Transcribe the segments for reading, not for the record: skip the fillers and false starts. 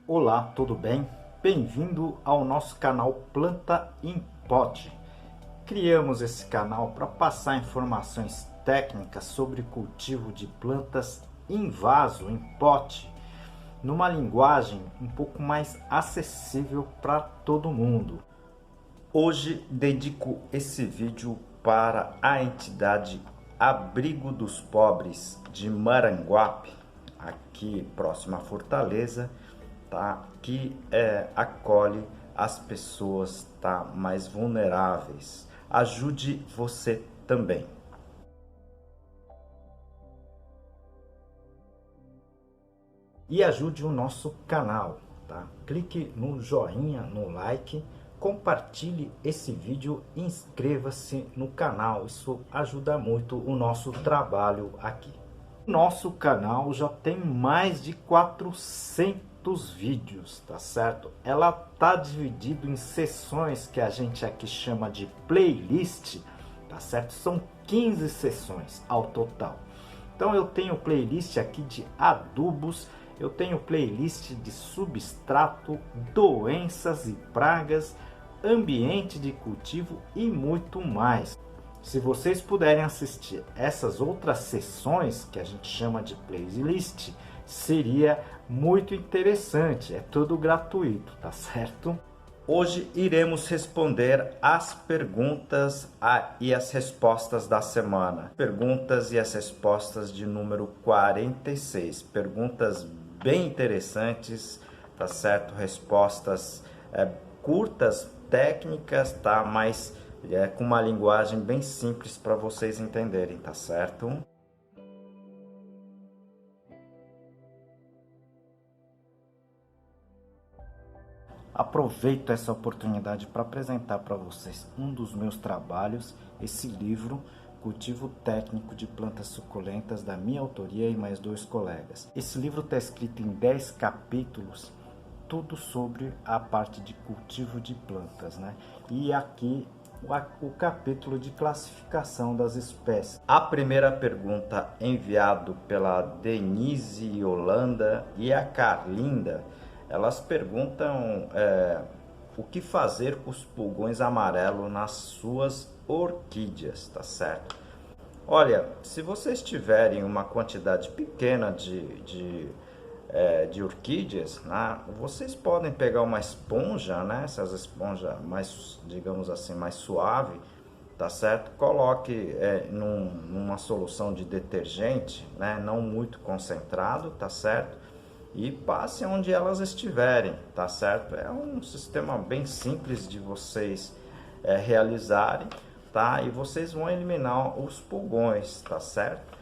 Olá, tudo bem? Bem-vindo ao nosso canal Planta em Pote. Criamos esse canal para passar informações técnicas sobre cultivo de plantas em vaso, em pote, numa linguagem um pouco mais acessível para todo mundo. Hoje dedico esse vídeo para a entidade Abrigo dos Pobres de Maranguape, aqui próximo à Fortaleza, tá? Que acolhe as pessoas, tá? Mais vulneráveis. Ajude você também. E ajude o nosso canal, tá? Clique no joinha, no like, compartilhe esse vídeo, inscreva-se no canal. Isso ajuda muito o nosso trabalho aqui. Nosso canal já tem mais de 400 vídeos, tá certo? Ela tá dividido em seções que a gente aqui chama de playlist, tá certo? São 15 seções ao total. Então eu tenho playlist aqui de adubos, eu tenho playlist de substrato, doenças e pragas, ambiente de cultivo e muito mais. Se vocês puderem assistir essas outras sessões que a gente chama de playlist, seria muito interessante. É tudo gratuito, tá certo? Hoje iremos responder as perguntas e as respostas da semana. Perguntas e as respostas de número 46. Perguntas bem interessantes, tá certo? Respostas curtas, técnicas, tá? Mas com uma linguagem bem simples para vocês entenderem, tá certo? Aproveito essa oportunidade para apresentar para vocês um dos meus trabalhos, esse livro, Cultivo Técnico de Plantas Suculentas, da minha autoria e mais 2 colegas. Esse livro está escrito em 10 capítulos, tudo sobre a parte de cultivo de plantas, né? E aqui o capítulo de classificação das espécies. A primeira pergunta enviada pela Denise Holanda e a Carlinda, elas perguntam o que fazer com os pulgões amarelos nas suas orquídeas, tá certo? Olha, se vocês tiverem uma quantidade pequena de orquídeas, né, vocês podem pegar uma esponja, né, essas esponjas mais, digamos assim, mais suave, tá certo? Coloque numa solução de detergente, né, não muito concentrado, tá certo? E passe onde elas estiverem, tá certo? É um sistema bem simples de vocês realizarem, tá? E vocês vão eliminar os pulgões, tá certo?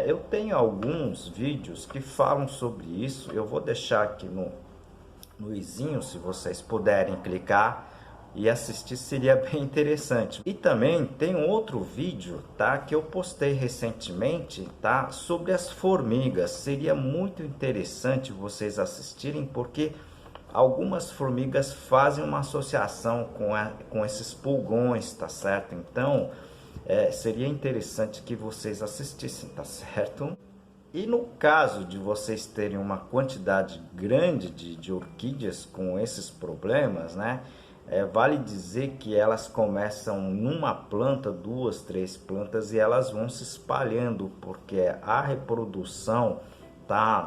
Eu tenho alguns vídeos que falam sobre isso, eu vou deixar aqui no izinho, se vocês puderem clicar e assistir, seria bem interessante. E também tem um outro vídeo, tá, que eu postei recentemente, tá, sobre as formigas. Seria muito interessante vocês assistirem, porque algumas formigas fazem uma associação com esses pulgões, tá certo? Então seria interessante que vocês assistissem, tá certo? E no caso de vocês terem uma quantidade grande de orquídeas com esses problemas, né? Vale dizer que elas começam numa planta, 2, 3 plantas, e elas vão se espalhando, porque a reprodução, tá,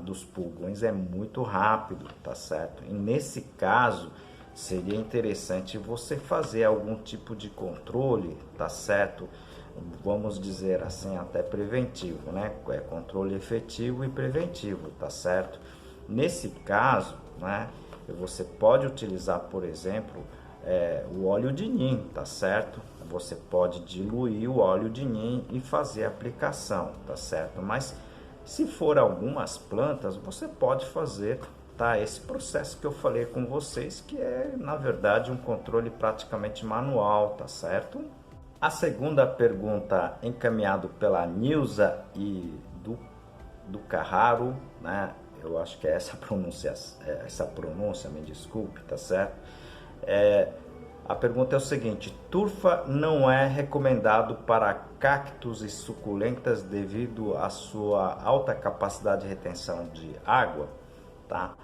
dos pulgões é muito rápido, tá certo? E nesse caso seria interessante você fazer algum tipo de controle, tá certo? Vamos dizer assim, até preventivo, né? Controle efetivo e preventivo, tá certo? Nesse caso, né, você pode utilizar, por exemplo, o óleo de nim, tá certo? Você pode diluir o óleo de nim e fazer a aplicação, tá certo? Mas se for algumas plantas, você pode fazer, tá, esse processo que eu falei com vocês, que é, na verdade, um controle praticamente manual, tá certo? A segunda pergunta, encaminhado pela Nilza e do Carraro, né? Eu acho que é essa pronúncia, me desculpe, tá certo? A pergunta é o seguinte: turfa não é recomendado para cactos e suculentas devido à sua alta capacidade de retenção de água, tá?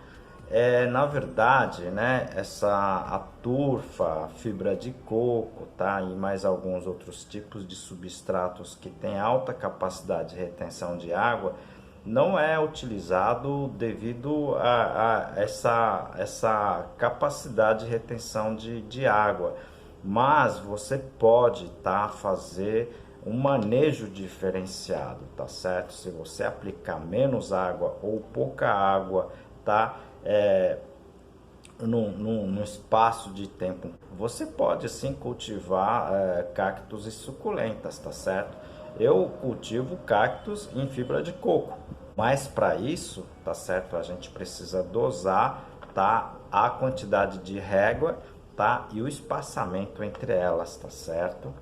Na verdade, né, a turfa, a fibra de coco, tá, e mais alguns outros tipos de substratos que têm alta capacidade de retenção de água, não é utilizado devido a essa capacidade de retenção de água, mas você pode, tá, fazer um manejo diferenciado, tá certo? Se você aplicar menos água ou pouca água, tá? Num espaço de tempo, você pode sim cultivar cactos e suculentas, tá certo? Eu cultivo cactos em fibra de coco, mas para isso, tá certo? A gente precisa dosar, tá? A quantidade de régua, tá? E o espaçamento entre elas, tá certo?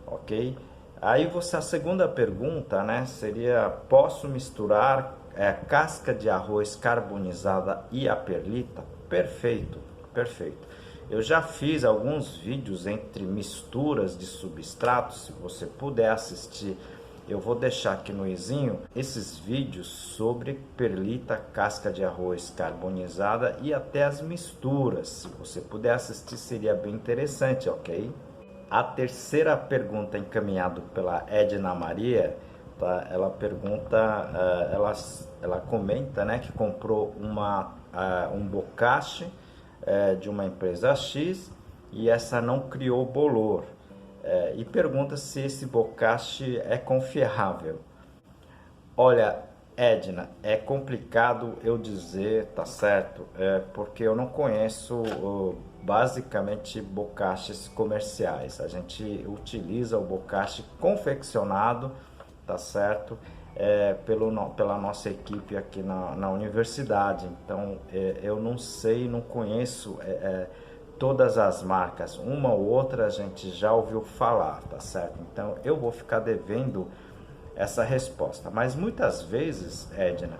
Ok? Aí a segunda pergunta, né, seria: posso misturar casca de arroz carbonizada e a perlita? Perfeito, perfeito. Eu já fiz alguns vídeos entre misturas de substratos. Se você puder assistir, eu vou deixar aqui no izinho esses vídeos sobre perlita, casca de arroz carbonizada e até as misturas. Se você puder assistir, seria bem interessante, ok? A terceira pergunta encaminhada pela Edna Maria, tá? Ela pergunta, ela comenta, né, que comprou um bocache de uma empresa X e essa não criou bolor. E pergunta se esse bocache é confiável. Olha, Edna, é complicado eu dizer, tá certo? Porque eu não conheço basicamente bocaches comerciais. A gente utiliza o bocache confeccionado, tá certo? Pela nossa equipe aqui na universidade. Então, eu não sei, não conheço todas as marcas. Uma ou outra a gente já ouviu falar, tá certo? Então, eu vou ficar devendo essa resposta. Mas muitas vezes, Edna,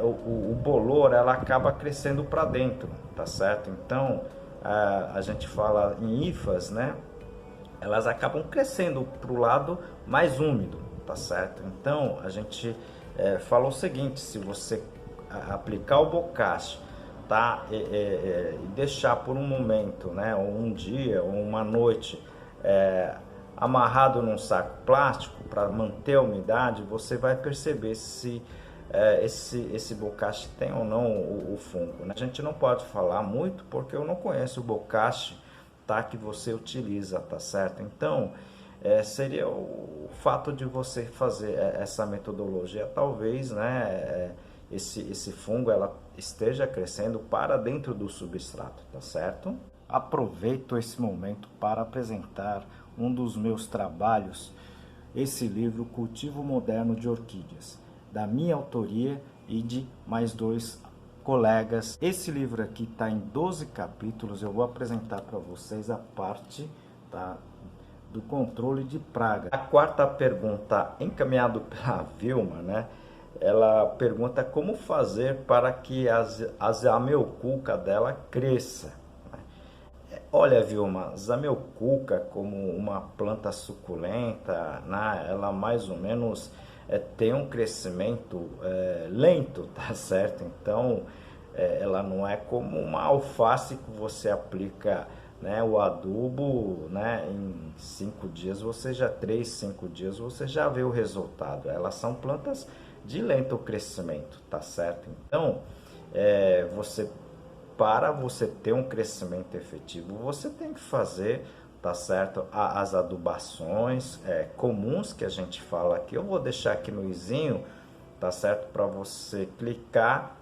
o bolor ela acaba crescendo para dentro, tá certo? Então a gente fala em hifas, né? Elas acabam crescendo para o lado mais úmido, tá certo? Então a gente fala o seguinte: se você aplicar o bocache, tá, e deixar por um momento, né, ou um dia ou uma noite, amarrado num saco plástico para manter a umidade, você vai perceber se esse bocache tem ou não o fungo, né? A gente não pode falar muito porque eu não conheço o bocache, tá, que você utiliza, tá certo? Então seria o fato de você fazer essa metodologia, talvez, né, esse fungo ela esteja crescendo para dentro do substrato, tá certo? Aproveito esse momento para apresentar um dos meus trabalhos, esse livro Cultivo Moderno de Orquídeas, da minha autoria e de mais 2 colegas. Esse livro aqui está em 12 capítulos. Eu vou apresentar para vocês a parte, tá, do controle de praga. A quarta pergunta, encaminhada pela Vilma, né? Ela pergunta como fazer para que a zameuculca dela cresça. Olha, Vilma, zameuculca, como uma planta suculenta, né, ela mais ou menos tem um crescimento lento, tá certo? Então, ela não é como uma alface que você aplica, né, o adubo, né, em 5 dias, 3, 5 dias, você já vê o resultado. Elas são plantas de lento crescimento, tá certo? Então, para você ter um crescimento efetivo, você tem que fazer, tá certo, as adubações comuns que a gente fala aqui. Eu vou deixar aqui no izinho, tá certo, para você clicar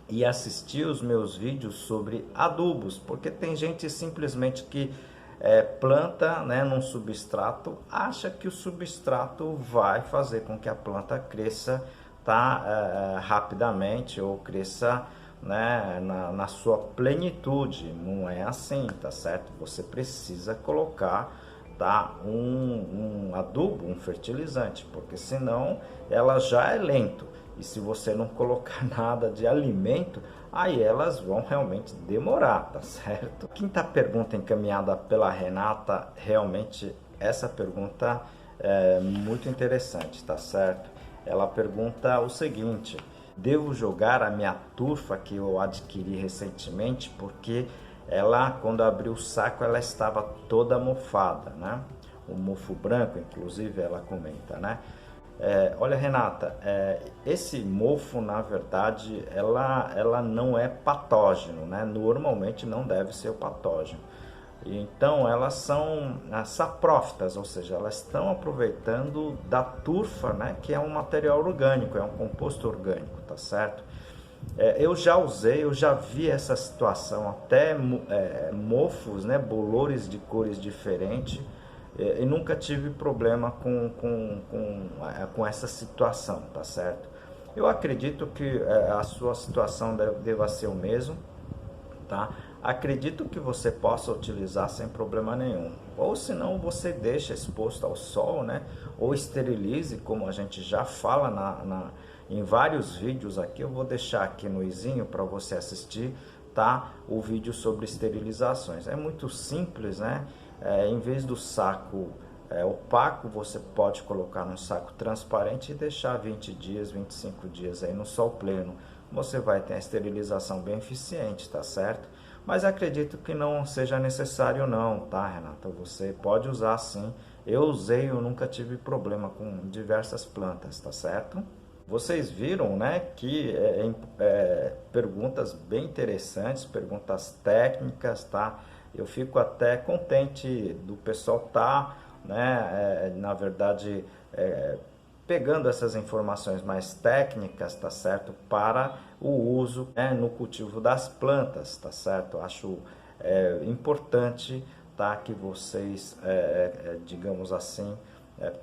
e assistir os meus vídeos sobre adubos, porque tem gente simplesmente que planta, né, num substrato, acha que o substrato vai fazer com que a planta cresça, tá, rapidamente, ou cresça, né, na sua plenitude. Não é assim, tá certo? Você precisa colocar, tá, um adubo, um fertilizante, porque senão ela já é lento. E se você não colocar nada de alimento, aí elas vão realmente demorar, tá certo? Quinta pergunta encaminhada pela Renata, realmente essa pergunta é muito interessante, tá certo? Ela pergunta o seguinte: Devo jogar a minha turfa que eu adquiri recentemente, porque ela, quando abri o saco, ela estava toda mofada, né? O mofo branco, inclusive, ela comenta, né? Olha, Renata, esse mofo, na verdade, ela não é patógeno, né? Normalmente não deve ser o patógeno. Então, elas são saprófitas, ou seja, elas estão aproveitando da turfa, né? Que é um material orgânico, é um composto orgânico, tá certo? Eu já usei, eu já vi essa situação, até mofos, né? Bolores de cores diferentes, e nunca tive problema com essa situação, tá certo? Eu acredito que a sua situação deva ser o mesmo, tá? Acredito que você possa utilizar sem problema nenhum. Ou se não, você deixa exposto ao sol, né? Ou esterilize, como a gente já fala em vários vídeos aqui. Eu vou deixar aqui no izinho para você assistir, tá? O vídeo sobre esterilizações. É muito simples, né? Em vez do saco opaco, você pode colocar num saco transparente e deixar 20 dias, 25 dias aí no sol pleno. Você vai ter a esterilização bem eficiente, tá certo? Mas acredito que não seja necessário não, tá, Renata? Você pode usar sim. Eu usei, eu nunca tive problema com diversas plantas, tá certo? Vocês viram, né, que perguntas bem interessantes, perguntas técnicas, tá? Eu fico até contente do pessoal né, na verdade, pegando essas informações mais técnicas, tá certo, para o uso, né, no cultivo das plantas, tá certo? Acho importante, tá, que vocês, digamos assim,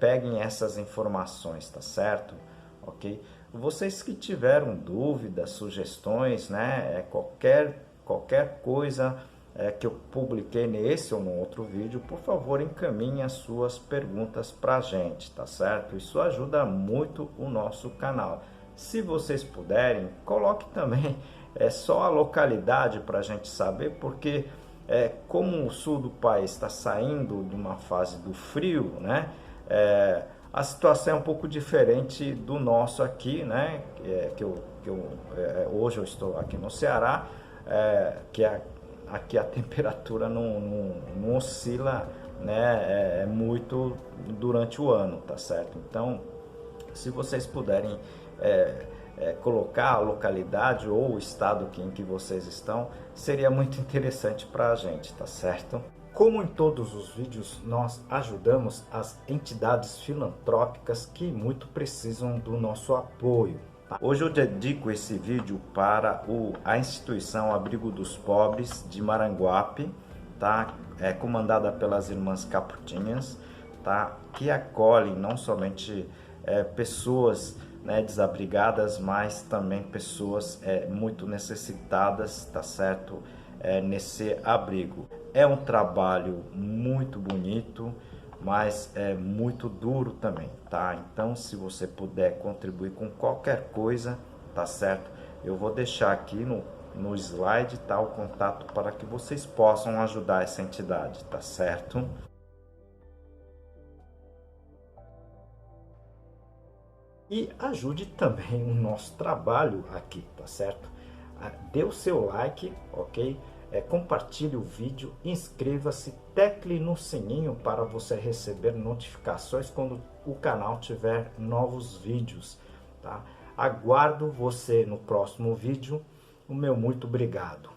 peguem essas informações, tá certo? Ok? Vocês que tiveram dúvidas, sugestões, né, qualquer coisa que eu publiquei nesse ou no outro vídeo, por favor, encaminhe as suas perguntas para a gente, tá certo? Isso ajuda muito o nosso canal. Se vocês puderem, coloque também só a localidade para a gente saber, porque como o sul do país está saindo de uma fase do frio, né? A situação é um pouco diferente do nosso aqui, né? Hoje eu estou aqui no Ceará, aqui a temperatura não oscila, né, muito durante o ano, tá certo? Então, se vocês puderem colocar a localidade ou o estado em que vocês estão, seria muito interessante para a gente, tá certo? Como em todos os vídeos, nós ajudamos as entidades filantrópicas que muito precisam do nosso apoio. Hoje eu dedico esse vídeo para a instituição Abrigo dos Pobres de Maranguape, tá? Comandada pelas Irmãs Caputinhas, tá? Que acolhem não somente pessoas, né, desabrigadas, mas também pessoas muito necessitadas, tá certo? Nesse abrigo. É um trabalho muito bonito, mas é muito duro também, tá? Então, se você puder contribuir com qualquer coisa, tá certo? Eu vou deixar aqui no slide, tá, o contato para que vocês possam ajudar essa entidade, tá certo? E ajude também o nosso trabalho aqui, tá certo? Dê o seu like, ok? Compartilhe o vídeo, inscreva-se, tecle no sininho para você receber notificações quando o canal tiver novos vídeos, tá? Aguardo você no próximo vídeo. O meu muito obrigado.